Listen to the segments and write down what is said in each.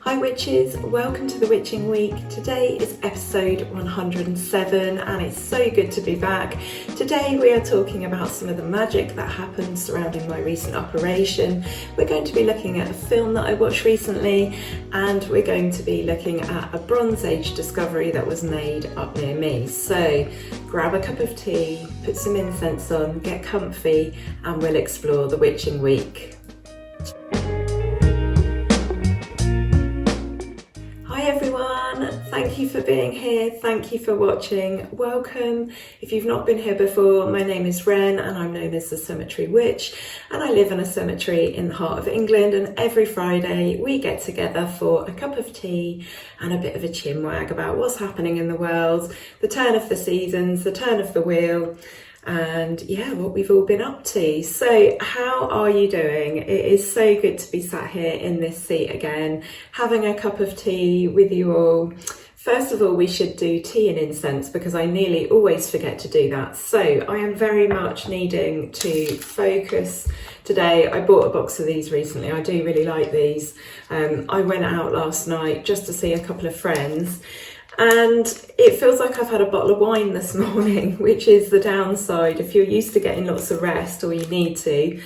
Hi witches, welcome to the Witching Week. Today is episode 107 and it's so good to be back. Today we are talking about some of the magic that happened surrounding my recent operation. We're going to be looking at a film that I watched recently, and we're going to be looking at a Bronze Age discovery that was made up near me. So grab a cup of tea, put some incense on, get comfy, and we'll explore the Witching Week. Hi everyone, thank you for being here, thank you for watching, welcome. If you've not been here before, my name is Wren and I'm known as the Cemetery Witch, and I live in a cemetery in the heart of England, and every Friday we get together for a cup of tea and a bit of a chinwag about what's happening in the world, the turn of the seasons, the turn of the wheel, and yeah, what we've all been up to. So how are you doing? It is so good to be sat here in this seat again, having a cup of tea with you all. First of all, we should do tea and incense because I nearly always forget to do that. So I am very much needing to focus today. I bought a box of these recently. I do really like these. I went out last night just to see a couple of friends, and it feels like I've had a bottle of wine this morning, which is the downside. If you're used to getting lots of rest, or you need to,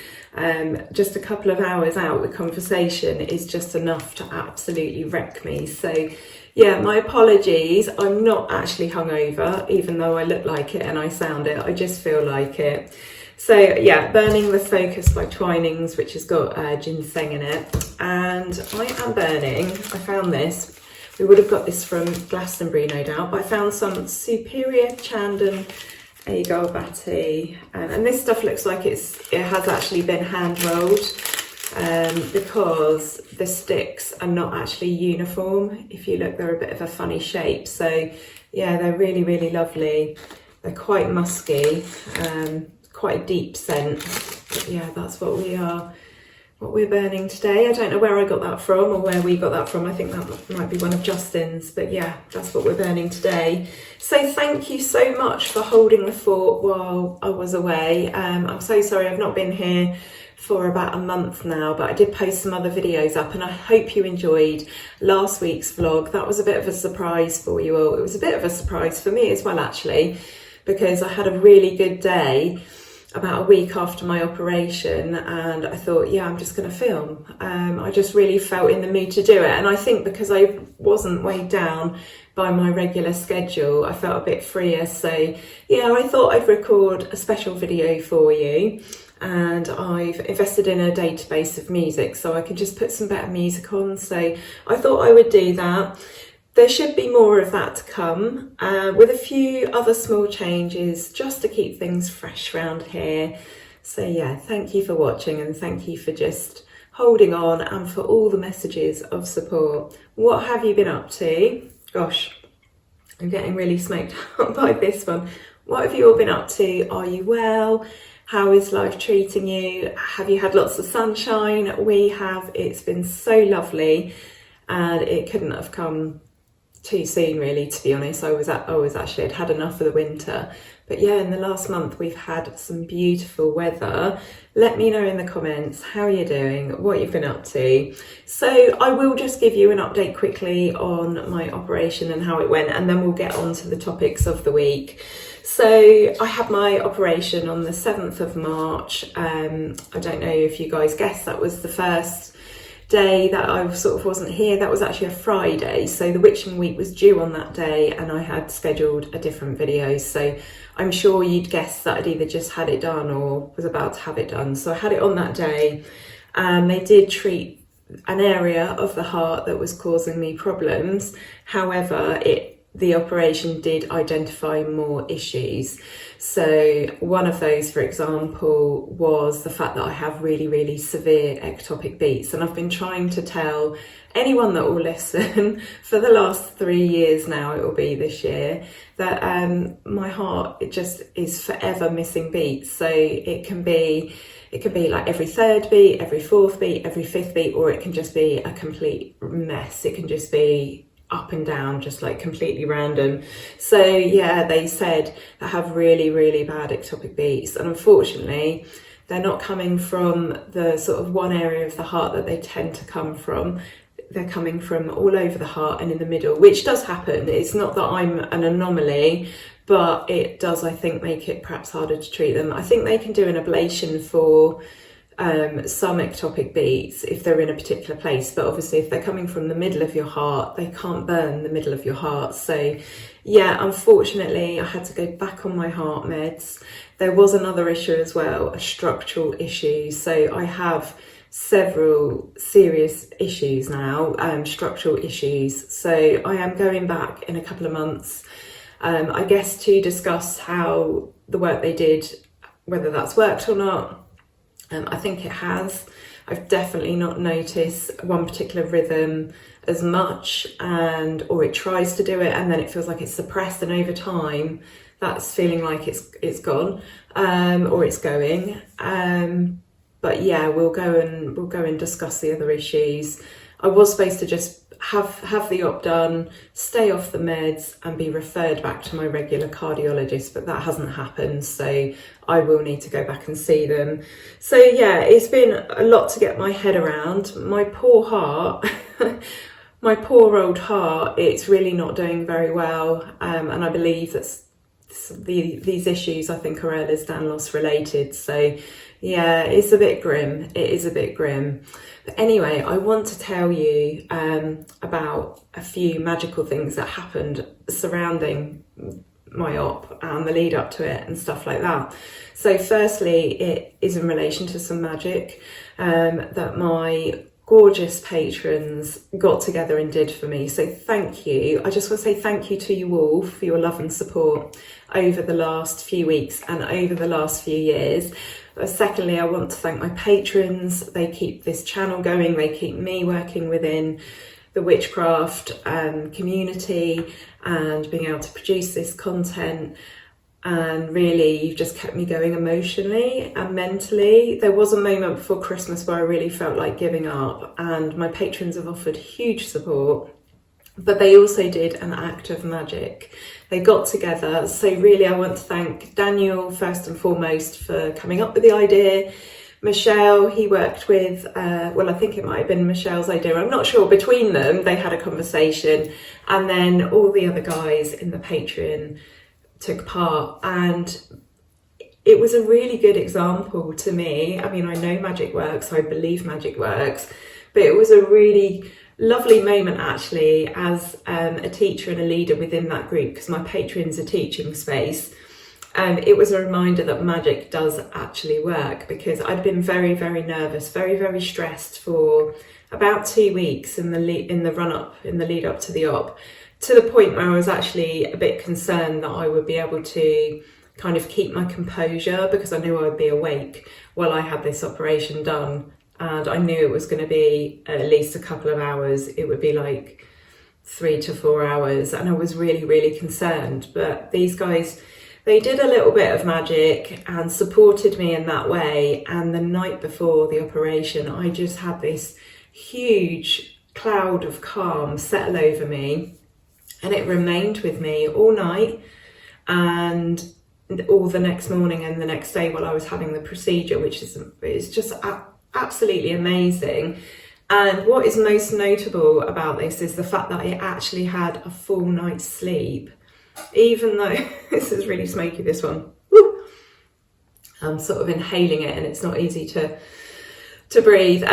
just a couple of hours out with conversation is just enough to absolutely wreck me. So yeah, my apologies. I'm not actually hungover, even though I look like it and I sound it. I just feel like it. So yeah, Burning the Focus by Twinings, which has got ginseng in it. And I am burning, I found this. We would have got this from Glastonbury, no doubt, but I found some Superior Chandan Agarbati, and this stuff looks like it has actually been hand rolled, because the sticks are not actually uniform. If you look, they're a bit of a funny shape. So yeah, they're really, really lovely. They're quite musky, quite a deep scent. But yeah, that's what we're burning today. I don't know where I got that from or where we got that from. I think that might be one of Justin's, but yeah, that's what we're burning today. So thank you so much for holding the fort while I was away. I'm so sorry I've not been here for about a month now, but I did post some other videos up and I hope you enjoyed last week's vlog. That was a bit of a surprise for you all. It was a bit of a surprise for me as well, actually, because I had a really good day about a week after my operation, and I thought, yeah, I'm just going to film. I just really felt in the mood to do it, and I think because I wasn't weighed down by my regular schedule, I felt a bit freer. So yeah, I thought I'd record a special video for you, and I've invested in a database of music so I can just put some better music on. So I thought I would do that. There should be more of that to come, with a few other small changes just to keep things fresh around here. So yeah, thank you for watching, and thank you for just holding on and for all the messages of support. What have you been up to? Gosh, I'm getting really smoked out by this one. What have you all been up to? Are you well? How is life treating you? Have you had lots of sunshine? We have. It's been so lovely, and it couldn't have come too soon, really, to be honest. I'd had enough of the winter, but yeah, in the last month we've had some beautiful weather. Let me know in the comments how you're doing, what you've been up to. So I will just give you an update quickly on my operation and how it went, and then we'll get on to the topics of the week. So I had my operation on the 7th of March. I don't know if you guys guessed, that was the first day that I sort of wasn't here. That was actually a Friday, so the Witching Week was due on that day and I had scheduled a different video, so I'm sure you'd guess that I'd either just had it done or was about to have it done. So I had it on that day, and they did treat an area of the heart that was causing me problems. However, the operation did identify more issues. So one of those, for example, was the fact that I have really, really severe ectopic beats. And I've been trying to tell anyone that will listen for the last 3 years now, it will be this year, that my heart, it just is forever missing beats. So it can be like every third beat, every fourth beat, every fifth beat, or it can just be a complete mess. It can just be up and down, just like completely random. So yeah, they said I have really, really bad ectopic beats, and unfortunately they're not coming from the sort of one area of the heart that they tend to come from. they're coming from all over the heart and in the middle, which does happen. It's not that I'm an anomaly, but it does, I think, make it perhaps harder to treat them. I think they can do an ablation for some ectopic beats if they're in a particular place, but obviously if they're coming from the middle of your heart, they can't burn the middle of your heart. So yeah, unfortunately I had to go back on my heart meds. There was another issue as well, a structural issue. So I have several serious issues now, structural issues. So I am going back in a couple of months, I guess, to discuss how the work they did, whether that's worked or not. I think it has. I've definitely not noticed one particular rhythm as much, or it tries to do it and then it feels like it's suppressed, and over time that's feeling like it's gone, or it's going. But yeah, we'll go and discuss the other issues. I was supposed to just have the op done, stay off the meds and be referred back to my regular cardiologist, but that hasn't happened, so I will need to go back and see them. So yeah, it's been a lot to get my head around. My poor heart, my poor old heart, it's really not doing very well, and I believe that these issues, I think, are Ehlers-Danlos related. So yeah, it's a bit grim. It is a bit grim. But anyway, I want to tell you about a few magical things that happened surrounding my op and the lead up to it and stuff like that. So firstly, it is in relation to some magic that my gorgeous patrons got together and did for me. So thank you. I just want to say thank you to you all for your love and support over the last few weeks and over the last few years. Secondly, I want to thank my patrons. They keep this channel going. They keep me working within the Witchcraft community and being able to produce this content. And really, you've just kept me going emotionally and mentally. There was a moment before Christmas where I really felt like giving up, and my patrons have offered huge support. But they also did an act of magic. They got together. So really, I want to thank Daniel first and foremost for coming up with the idea. Michelle, he worked with, well, I think it might have been Michelle's idea. I'm not sure. Between them, they had a conversation. And then all the other guys in the Patreon took part. And it was a really good example to me. I mean, I know magic works. I believe magic works. But it was a really lovely moment actually as a teacher and a leader within that group, because my Patreon's a teaching space. It was a reminder that magic does actually work, because I'd been very, very nervous, very, very stressed for about 2 weeks in the lead up to the op, to the point where I was actually a bit concerned that I would be able to kind of keep my composure, because I knew I would be awake while I had this operation done. And I knew it was going to be at least a couple of hours. It would be like 3 to 4 hours. And I was really, really concerned. But these guys, they did a little bit of magic and supported me in that way. And the night before the operation, I just had this huge cloud of calm settle over me. And it remained with me all night and all the next morning and the next day while I was having the procedure, which is just absolutely amazing. And what is most notable about this is the fact that I actually had a full night's sleep, even though this is really smoky, this one. Woo! I'm sort of inhaling it and it's not easy to breathe.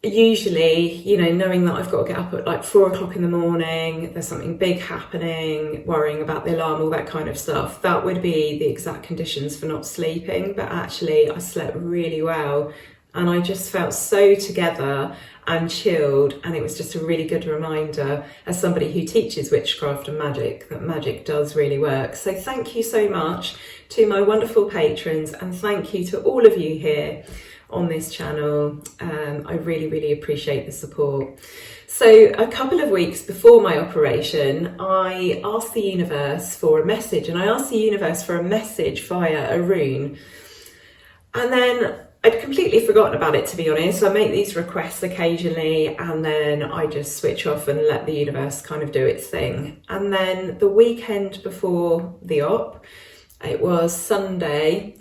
Usually, you know, knowing that I've got to get up at like 4 o'clock in the morning, there's something big happening, worrying about the alarm, all that kind of stuff, that would be the exact conditions for not sleeping. But actually I slept really well. And I just felt so together and chilled, and it was just a really good reminder as somebody who teaches witchcraft and magic that magic does really work. So thank you so much to my wonderful patrons, and thank you to all of you here on this channel. I really, really appreciate the support. So a couple of weeks before my operation, I asked the universe for a message, and I asked the universe for a message via a rune. And then I'd completely forgotten about it, to be honest. I make these requests occasionally and then I just switch off and let the universe kind of do its thing. And then the weekend before the op, it was Sunday,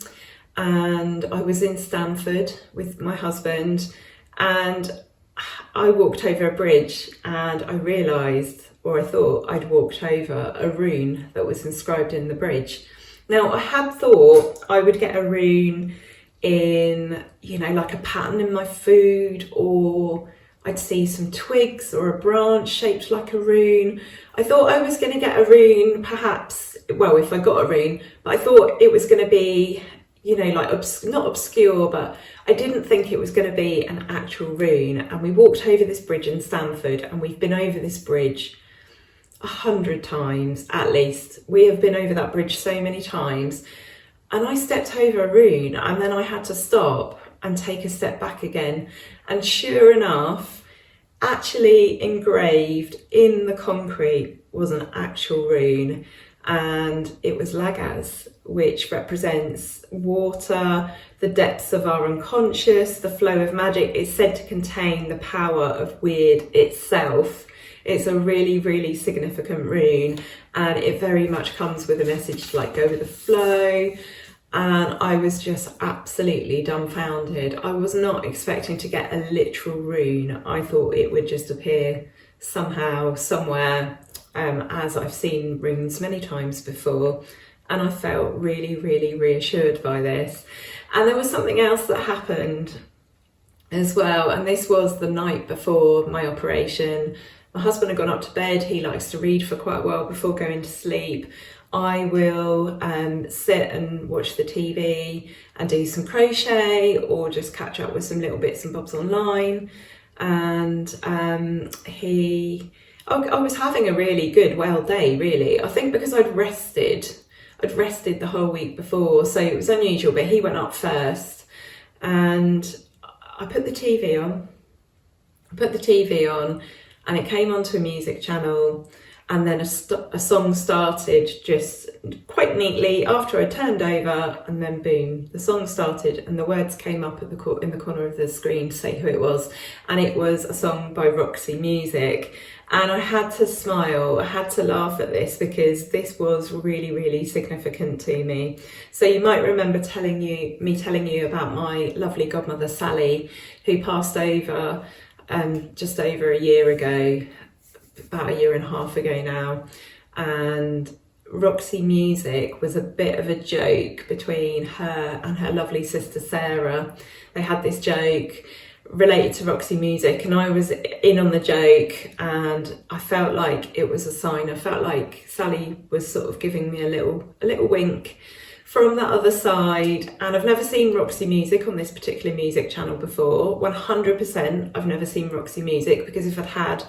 and I was in Stanford with my husband, and I walked over a bridge and I realised, or I thought I'd walked over a rune that was inscribed in the bridge. Now, I had thought I would get a rune in, you know, like a pattern in my food, or I'd see some twigs or a branch shaped like a rune. I thought I was going to get a rune, perhaps, well, if I got a rune, but I thought it was going to be, you know, like not obscure, but I didn't think it was going to be an actual rune. And we walked over this bridge in Stamford, and we've been over this bridge 100 times at least. We have been over that bridge so many times, and I stepped over a rune, and then I had to stop and take a step back again, and sure enough, actually engraved in the concrete was an actual rune, and it was Laguz, which represents water, the depths of our unconscious, the flow of magic. It's said to contain the power of weird itself. It's a really, really significant rune, and it very much comes with a message to like go with the flow. And I was just absolutely dumbfounded. I was not expecting to get a literal rune. I thought it would just appear somehow, somewhere, as I've seen runes many times before. And I felt really, really reassured by this. And there was something else that happened as well, and this was the night before my operation. My husband had gone up to bed. He likes to read for quite a while before going to sleep. I will sit and watch the TV and do some crochet, or just catch up with some little bits and bobs online. And I was having a really good, well day, really. I think because I'd rested the whole week before, so it was unusual, but he went up first, and I put the TV on, and it came onto a music channel, and then a song started just quite neatly after I turned over, and then boom, the song started, and the words came up in the corner of the screen to say who it was, and it was a song by Magick. And I had to smile, I had to laugh at this, because this was really, really significant to me. So you might remember me telling you about my lovely godmother Sally, who passed over just over a year ago, about a year and a half ago now. And Magick was a bit of a joke between her and her lovely sister Sarah. They had this joke related to Magick, and I was in on the joke, and I felt like it was a sign. I felt like Sally was sort of giving me a little wink from the other side. And I've never seen Magick on this particular music channel before. 100% I've never seen Magick, because if I'd had,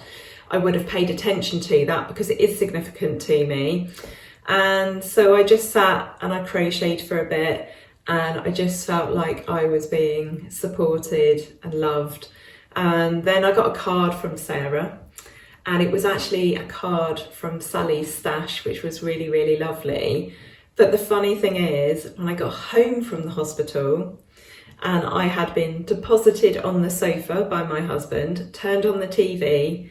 I would have paid attention to that, because it is significant to me. And so I just sat and I crocheted for a bit, and I just felt like I was being supported and loved. And then I got a card from Sarah, and it was actually a card from Sally's stash, which was really, really lovely. But the funny thing is, when I got home from the hospital, and I had been deposited on the sofa by my husband, turned on the TV,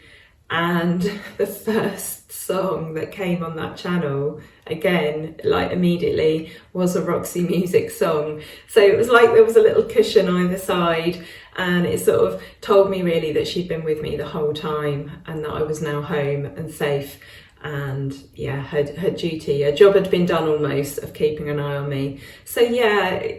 and the first song that came on that channel, again, like immediately, was a Magick song. So it was like there was a little cushion either side, and it sort of told me really that she'd been with me the whole time, and that I was now home and safe. And yeah, her duty, her job had been done almost, of keeping an eye on me. So yeah,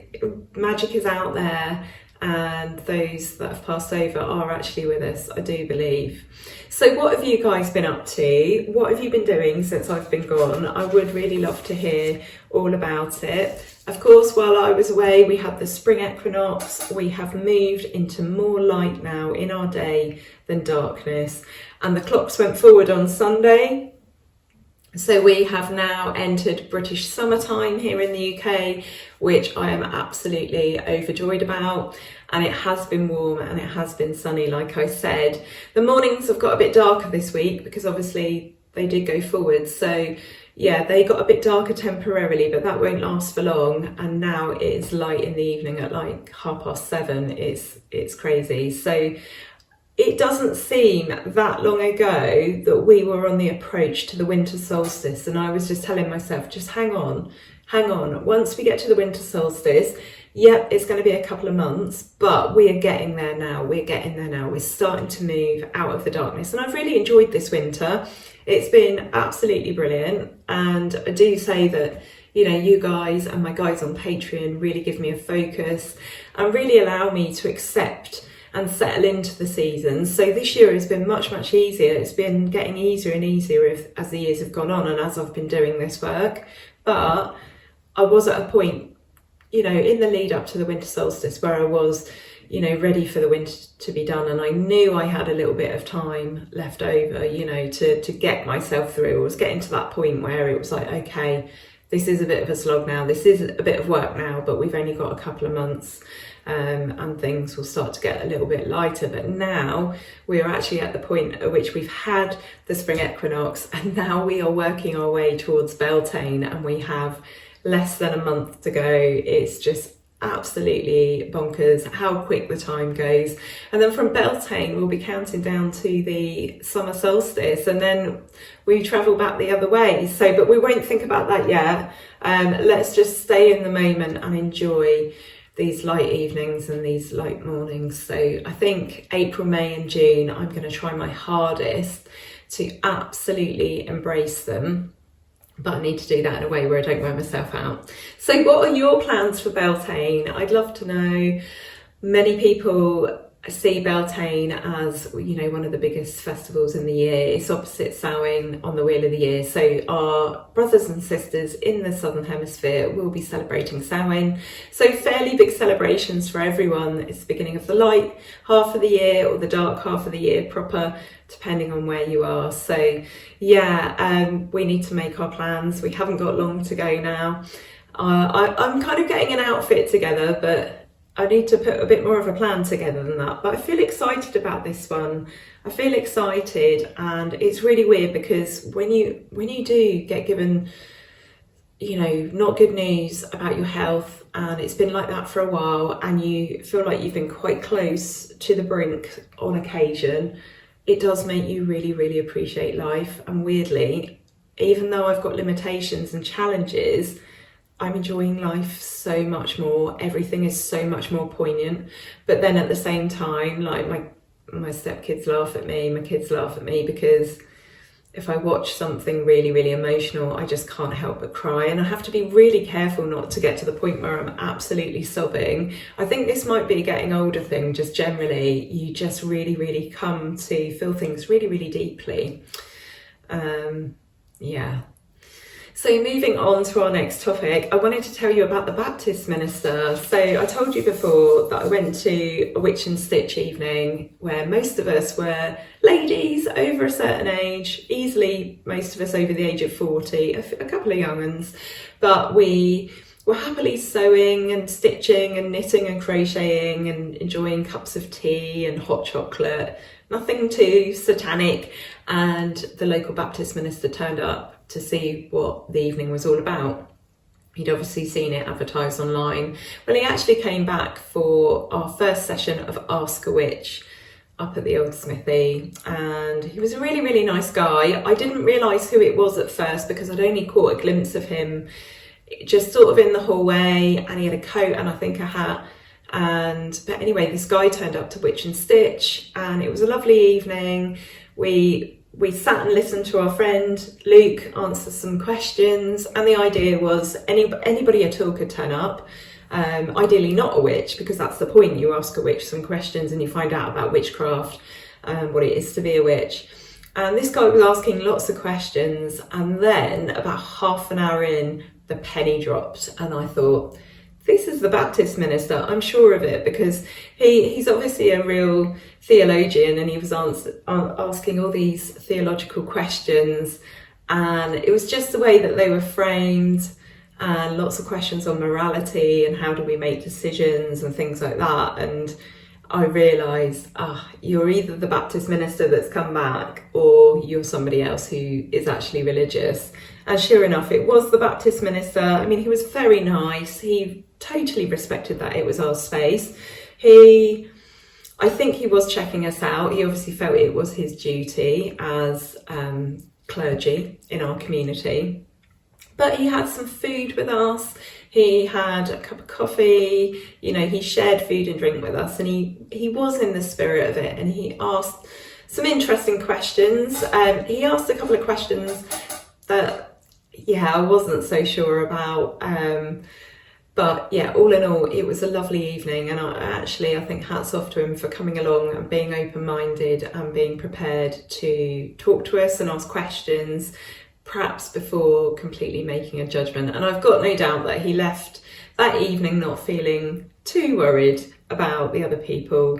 magic is out there, and those that have passed over are actually with us, I do believe. So what have you guys been up to? What have you been doing since I've been gone? I would really love to hear all about it. Of course, while I was away, we had the spring equinox. We have moved into more light now in our day than darkness, and the clocks went forward on Sunday. So we have now entered British summertime here in the UK, which I am absolutely overjoyed about. And it has been warm and it has been sunny, like I said. The mornings have got a bit darker this week because obviously they did go forward. So yeah, they got a bit darker temporarily, but that won't last for long. And now it is light in the evening at like 7:30. It's crazy. So it doesn't seem that long ago that we were on the approach to the winter solstice, and I was just telling myself, just hang on. Once we get to the winter solstice, yep, it's going to be a couple of months, but we are getting there now. We're getting there now. We're starting to move out of the darkness. And I've really enjoyed this winter. It's been absolutely brilliant. And I do say that, you know, you guys and my guys on Patreon really give me a focus and really allow me to accept and settle into the seasons. So this year has been much, much easier. It's been getting easier and easier as the years have gone on and as I've been doing this work. But I was at a point, you know, in the lead up to the winter solstice where I was, you know, ready for the winter to be done, and I knew I had a little bit of time left over, you know, to get myself through. I was getting to that point where it was like, okay, this is a bit of a slog now, this is a bit of work now, but we've only got a couple of months, and things will start to get a little bit lighter. But now we are actually at the point at which we've had the spring equinox, and now we are working our way towards Beltane, and we have less than a month to go. It's just absolutely bonkers how quick the time goes. And then from Beltane we'll be counting down to the summer solstice, and then we travel back the other way. So, but we won't think about that yet. Let's just stay in the moment and enjoy these light evenings and these light mornings. So I think April, May and June, I'm going to try my hardest to absolutely embrace them. But I need to do that in a way where I don't wear myself out. So what are your plans for Beltane? I'd love to know. Many people see Beltane as, you know, one of the biggest festivals in the year. It's opposite Samhain on the Wheel of the Year. So our brothers and sisters in the Southern Hemisphere will be celebrating Samhain. So fairly big celebrations for everyone. It's the beginning of the light half of the year or the dark half of the year proper, depending on where you are. So yeah, we need to make our plans. We haven't got long to go now. I'm kind of getting an outfit together, but I need to put a bit more of a plan together than that. But I feel excited about this one. I feel excited, and it's really weird because when you do get given, you know, not good news about your health, and it's been like that for a while, and you feel like you've been quite close to the brink on occasion, it does make you really, really appreciate life. And weirdly, even though I've got limitations and challenges, I'm enjoying life so much more. Everything is so much more poignant. But then at the same time, like my stepkids laugh at me, my kids laugh at me, because if I watch something really, really emotional, I just can't help but cry. And I have to be really careful not to get to the point where I'm absolutely sobbing. I think this might be a getting older thing, just generally. You just really, really come to feel things really, really deeply. Yeah. So moving on to our next topic, I wanted to tell you about the Baptist minister. So I told you before that I went to a witch and stitch evening where most of us were ladies over a certain age, easily most of us over the age of 40, a couple of young ones, but we were happily sewing and stitching and knitting and crocheting and enjoying cups of tea and hot chocolate, nothing too satanic. And the local Baptist minister turned up to see what the evening was all about. He'd obviously seen it advertised online. Well, he actually came back for our first session of Ask a Witch up at the old smithy, and he was a really, really nice guy. I didn't realise who it was at first because I'd only caught a glimpse of him just sort of in the hallway, and he had a coat and I think a hat. But anyway, this guy turned up to Witch and Stitch, and it was a lovely evening. We sat and listened to our friend Luke answer some questions, and the idea was anybody at all could turn up, ideally not a witch, because that's the point. You ask a witch some questions and you find out about witchcraft, what it is to be a witch. And this guy was asking lots of questions, and then about half an hour in, the penny dropped, and I thought, this is the Baptist minister, I'm sure of it, because he's obviously a real theologian, and he was asking all these theological questions, and it was just the way that they were framed, and lots of questions on morality and how do we make decisions and things like that. And I realised, you're either the Baptist minister that's come back, or you're somebody else who is actually religious. And sure enough, it was the Baptist minister. I mean, he was very nice. He totally respected that it was our space. I think he was checking us out. He obviously felt it was his duty as clergy in our community. But he had some food with us, he had a cup of coffee, you know, he shared food and drink with us, and he was in the spirit of it, and he asked some interesting questions. He asked a couple of questions that, yeah, I wasn't so sure about. But yeah, all in all, it was a lovely evening, and I think hats off to him for coming along and being open-minded and being prepared to talk to us and ask questions, perhaps before completely making a judgment. And I've got no doubt that he left that evening not feeling too worried about the other people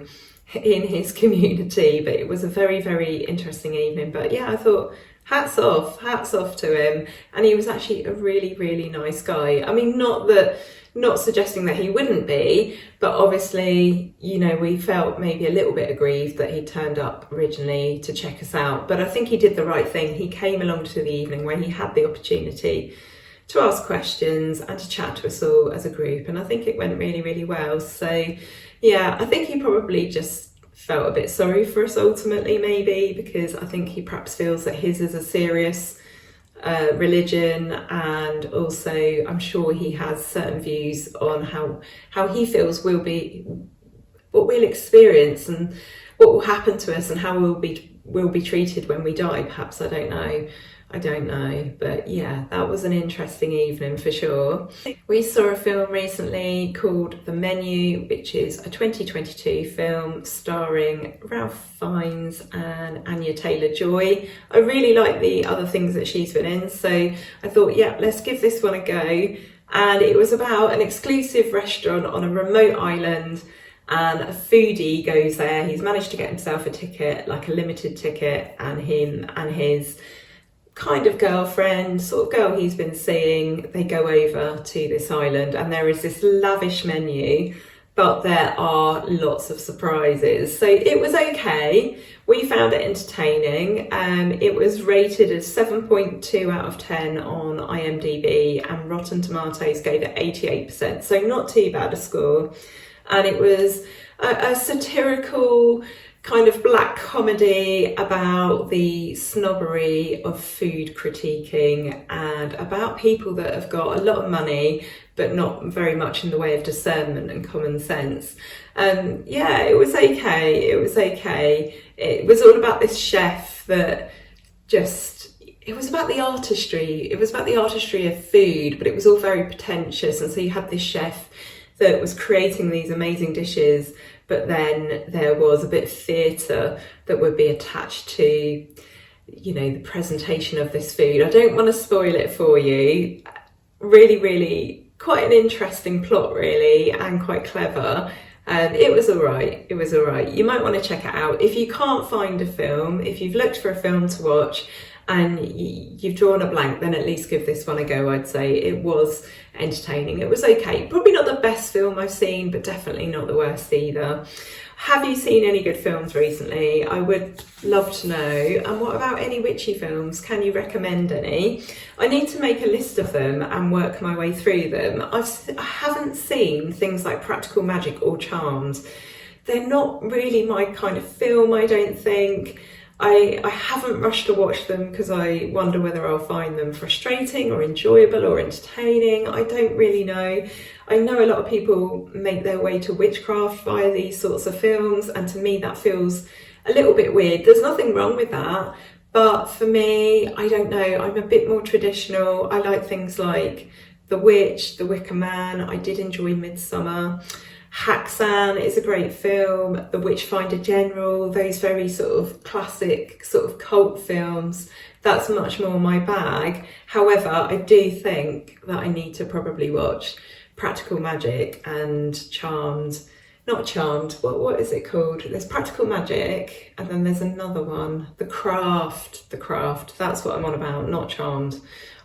in his community. But it was a very, very interesting evening. But yeah, I thought hats off to him. And he was actually a really, really nice guy. I mean, not suggesting that he wouldn't be, but obviously, you know, we felt maybe a little bit aggrieved that he turned up originally to check us out. But I think he did the right thing. He came along to the evening where he had the opportunity to ask questions and to chat to us all as a group. And I think it went really, really well. So yeah, I think he probably just felt a bit sorry for us ultimately, maybe, because I think he perhaps feels that his is a serious religion, and also I'm sure he has certain views on how he feels will be what we'll experience and what will happen to us and how we'll be treated when we die. Perhaps, I don't know, but yeah, that was an interesting evening for sure. We saw a film recently called The Menu, which is a 2022 film starring Ralph Fiennes and Anya Taylor-Joy. I really like the other things that she's been in, so I thought, yeah, let's give this one a go. And it was about an exclusive restaurant on a remote island, and a foodie goes there. He's managed to get himself a ticket, like a limited ticket, and him and his kind of girlfriend, sort of girl he's been seeing, they go over to this island, and there is this lavish menu, but there are lots of surprises. So it was okay. We found it entertaining. It was rated as 7.2 out of 10 on IMDb, and Rotten Tomatoes gave it 88%, so not too bad a score. And it was a satirical kind of black comedy about the snobbery of food critiquing, and about people that have got a lot of money but not very much in the way of discernment and common sense. Yeah, it was okay. It was all about this chef that it was about the artistry. It was about the artistry of food, but it was all very pretentious. And so you had this chef that was creating these amazing dishes, but then there was a bit of theatre that would be attached to, you know, the presentation of this food. I don't want to spoil it for you. Really, really quite an interesting plot, really, and quite clever. It was all right. You might want to check it out. If you can't find a film, if you've looked for a film to watch and you've drawn a blank, then at least give this one a go. I'd say it was entertaining. It was okay. Probably not the best film I've seen, but definitely not the worst either. Have you seen any good films recently? I would love to know. And what about any witchy films? Can you recommend any? I need to make a list of them and work my way through them. I haven't seen things like Practical Magic or Charmed. They're not really my kind of film, I don't think. I haven't rushed to watch them because I wonder whether I'll find them frustrating or enjoyable or entertaining. I don't really know. I know a lot of people make their way to Witchcraft via these sorts of films, and to me that feels a little bit weird. There's nothing wrong with that, but for me, I don't know, I'm a bit more traditional. I like things like The Witch, The Wicker Man. I did enjoy Midsummer. Haxan is a great film, The Witchfinder General, those very sort of classic sort of cult films. That's much more my bag. However, I do think that I need to probably watch Practical Magic and Charmed. Not Charmed, what is it called? There's Practical Magic, and then there's another one, The Craft, that's what I'm on about, not Charmed.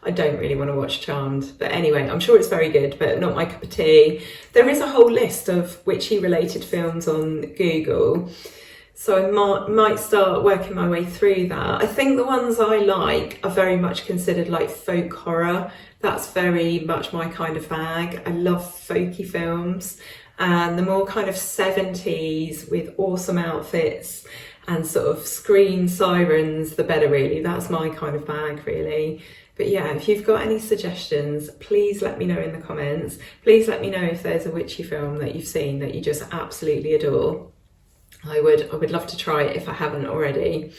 I don't really want to watch Charmed, but anyway, I'm sure it's very good, but not my cup of tea. There is a whole list of witchy related films on Google, so I might start working my way through that. I think the ones I like are very much considered like folk horror. That's very much my kind of bag. I love folky films, and the more kind of 70s with awesome outfits and sort of screen sirens, the better really. That's my kind of bag really. But yeah, if you've got any suggestions, please let me know in the comments. Please let me know if there's a witchy film that you've seen that you just absolutely adore. I would love to try it if I haven't already.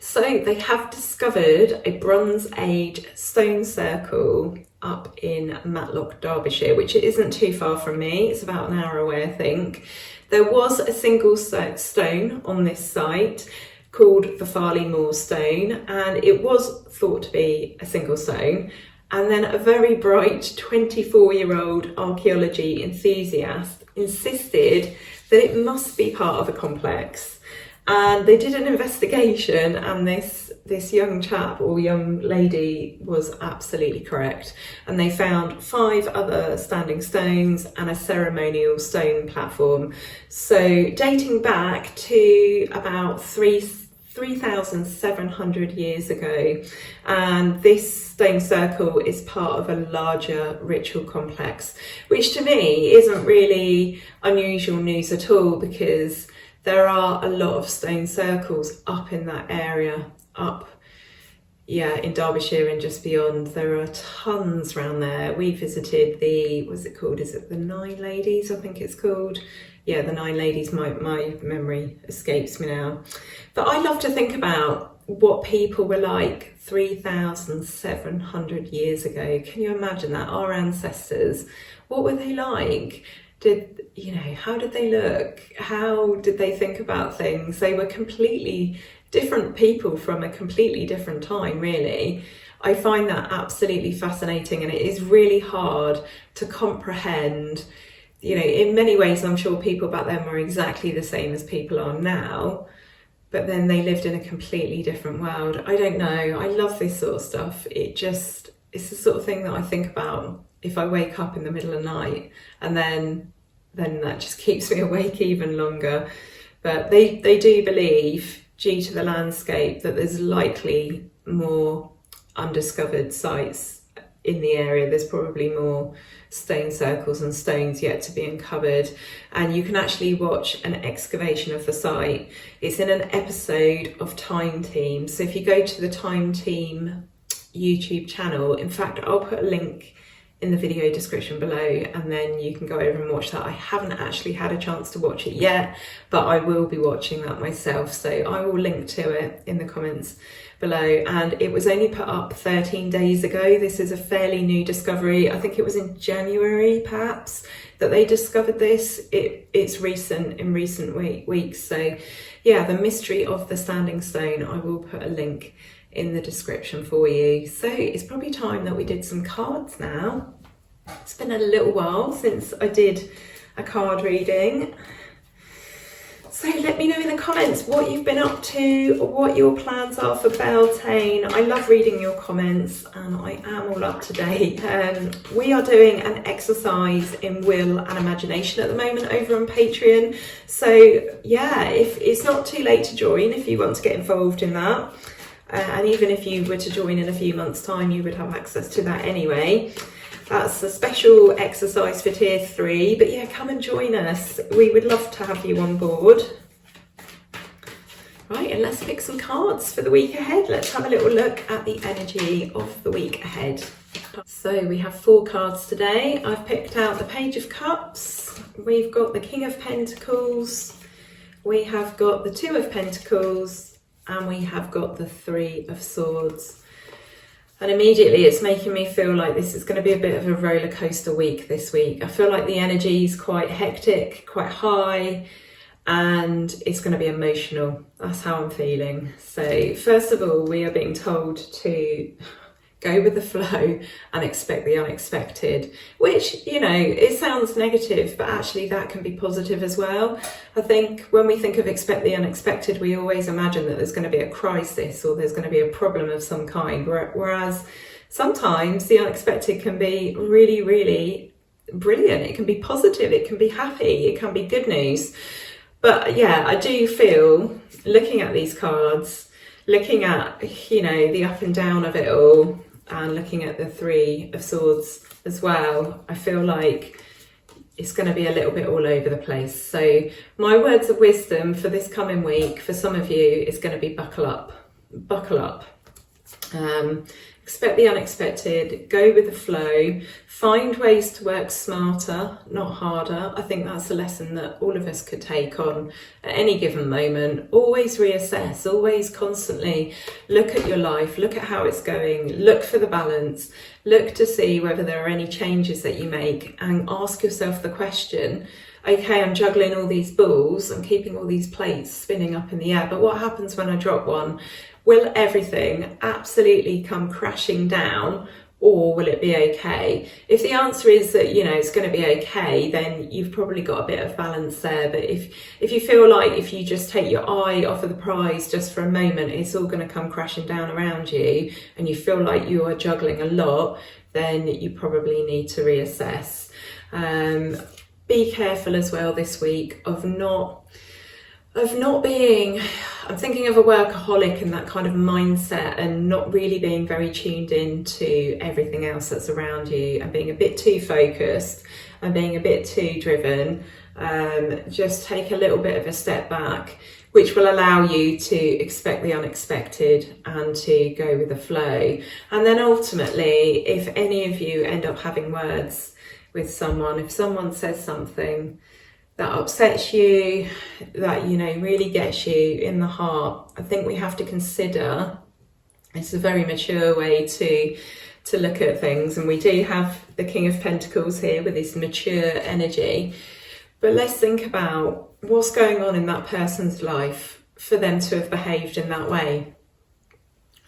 So they have discovered a Bronze Age stone circle up in Matlock, Derbyshire, which isn't too far from me. It's about an hour away, I think. There was a single stone on this site called the Farley Moor Stone, and it was thought to be a single stone. And then a very bright 24-year-old archaeology enthusiast insisted that it must be part of a complex. And they did an investigation, and this young chap or young lady was absolutely correct. And they found 5 other standing stones and a ceremonial stone platform. So dating back to about 3,700 years ago. And this stone circle is part of a larger ritual complex, which to me isn't really unusual news at all, because there are a lot of stone circles up in that area, in Derbyshire and just beyond. There are tons around there. We visited what's it called? Is it the Nine Ladies, I think it's called? Yeah, the Nine Ladies, my memory escapes me now. But I love to think about what people were like 3,700 years ago. Can you imagine that? Our ancestors, what were they like? How did they look? How did they think about things? They were completely different people from a completely different time, really. I find that absolutely fascinating, and it is really hard to comprehend. In many ways, I'm sure people back then were exactly the same as people are now, but then they lived in a completely different world. I don't know. I love this sort of stuff. It's the sort of thing that I think about if I wake up in the middle of the night, and then that just keeps me awake even longer. But they do believe, due to the landscape, that there's likely more undiscovered sites in the area. There's probably more stone circles and stones yet to be uncovered, and you can actually watch an excavation of the site. It's in an episode of Time Team, so if you go to the Time Team YouTube channel, in fact I'll put a link in the video description below, and then you can go over and watch that. I haven't actually had a chance to watch it yet, but I will be watching that myself, so I will link to it in the comments below. And it was only put up 13 days ago. This is a fairly new discovery. I think it was in January perhaps that they discovered this. It's recent, in recent weeks. So yeah, the mystery of the standing stone, I will put a link in the description for you. So it's probably time that we did some cards now. It's been a little while since I did a card reading. So let me know in the comments what you've been up to, what your plans are for Beltane. I love reading your comments, and I am all up to date. We are doing an exercise in will and imagination at the moment over on Patreon. So yeah, if it's not too late to join if you want to get involved in that. And even if you were to join in a few months' time, you would have access to that anyway. That's a special exercise for tier 3, but yeah, come and join us. We would love to have you on board. Right, and let's pick some cards for the week ahead. Let's have a little look at the energy of the week ahead. So we have 4 cards today. I've picked out the Page of Cups. We've got the King of Pentacles. We have got the 2 of Pentacles. And we have got the 3 of Swords. And immediately it's making me feel like this is going to be a bit of a roller coaster week this week. I feel like the energy is quite hectic, quite high, and it's going to be emotional. That's how I'm feeling. So first of all, we are being told to go with the flow and expect the unexpected, which, it sounds negative, but actually that can be positive as well. I think when we think of expect the unexpected, we always imagine that there's going to be a crisis or there's going to be a problem of some kind, whereas sometimes the unexpected can be really, really brilliant. It can be positive, it can be happy, it can be good news. But yeah, I do feel, looking at these cards, looking at, the up and down of it all, and looking at the 3 of Swords as well, I feel like, it's going to be a little bit all over the place. So my words of wisdom for this coming week, for some of you, is going to be buckle up. Buckle up. Expect the unexpected, go with the flow, find ways to work smarter, not harder. I think that's a lesson that all of us could take on at any given moment. Always reassess, always constantly look at your life, look at how it's going, look for the balance, look to see whether there are any changes that you make, and ask yourself the question, okay, I'm juggling all these balls, I'm keeping all these plates spinning up in the air, but what happens when I drop one? Will everything absolutely come crashing down, or will it be okay? If the answer is that, you know, it's going to be okay, then you've probably got a bit of balance there. But if you feel like if you just take your eye off of the prize just for a moment, it's all going to come crashing down around you, and you feel like you are juggling a lot, then you probably need to reassess. Be careful as well this week of not being, I'm thinking of a workaholic and that kind of mindset, and not really being very tuned in to everything else that's around you, and being a bit too focused and being a bit too driven. Just take a little bit of a step back, which will allow you to expect the unexpected and to go with the flow. And then ultimately, if any of you end up having words with someone, if someone says something that upsets you, that, you know, really gets you in the heart, I think we have to consider, it's a very mature way to look at things, and we do have the King of Pentacles here with this mature energy, but let's think about what's going on in that person's life for them to have behaved in that way.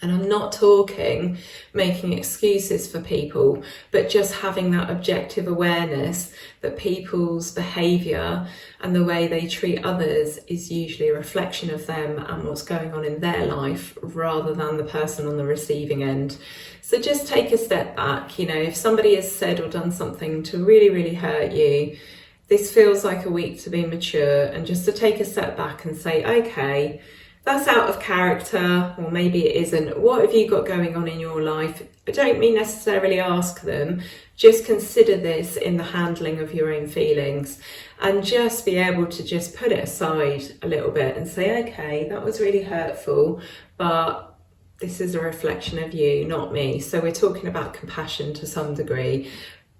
And I'm not talking making excuses for people, but just having that objective awareness that people's behaviour and the way they treat others is usually a reflection of them and what's going on in their life, rather than the person on the receiving end. So just take a step back. You know, if somebody has said or done something to really, really hurt you, this feels like a week to be mature, and just to take a step back and say, okay, that's out of character, or maybe it isn't. What have you got going on in your life? I don't mean necessarily ask them, just consider this in the handling of your own feelings, and just be able to just put it aside a little bit and say, okay, that was really hurtful, but this is a reflection of you, not me. So we're talking about compassion to some degree.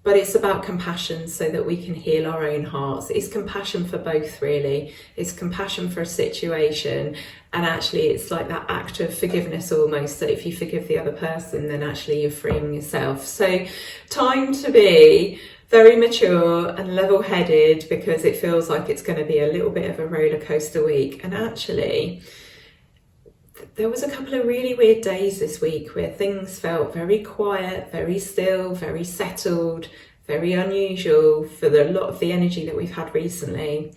But it's about compassion so that we can heal our own hearts. It's compassion for both, really. It's compassion for a situation, and actually it's like that act of forgiveness almost, that if you forgive the other person, then actually you're freeing yourself. So time to be very mature and level-headed, because it feels like it's going to be a little bit of a roller coaster week. And actually, there was a couple of really weird days this week where things felt very quiet, very still, very settled, very unusual for a lot of the energy that we've had recently.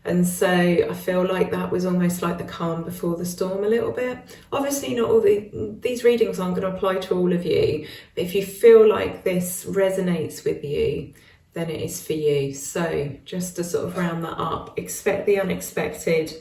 And so I feel like that was almost like the calm before the storm a little bit. Obviously not all these readings aren't going to apply to all of you, but if you feel like this resonates with you, then it is for you. So just to sort of round that up, expect the unexpected,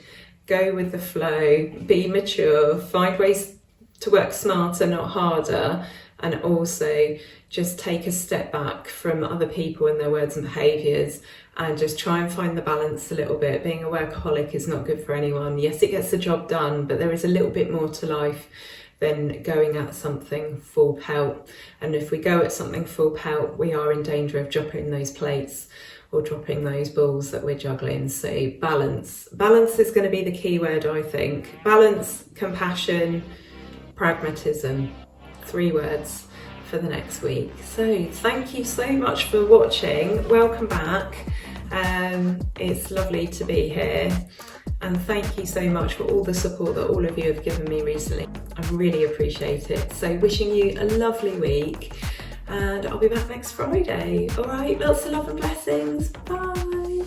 go with the flow, be mature, find ways to work smarter, not harder, and also just take a step back from other people and their words and behaviours, and just try and find the balance a little bit. Being a workaholic is not good for anyone. Yes, it gets the job done, but there is a little bit more to life than going at something full pelt. And if we go at something full pelt, we are in danger of dropping those plates or dropping those balls that we're juggling. So balance is going to be the key word, I think. Balance, compassion, pragmatism, 3 words for the next week. So thank you so much for watching. Welcome back. It's lovely to be here, and thank you so much for all the support that all of you have given me recently. I really appreciate it. So wishing you a lovely week, and I'll be back next Friday. All right, lots of love and blessings. Bye.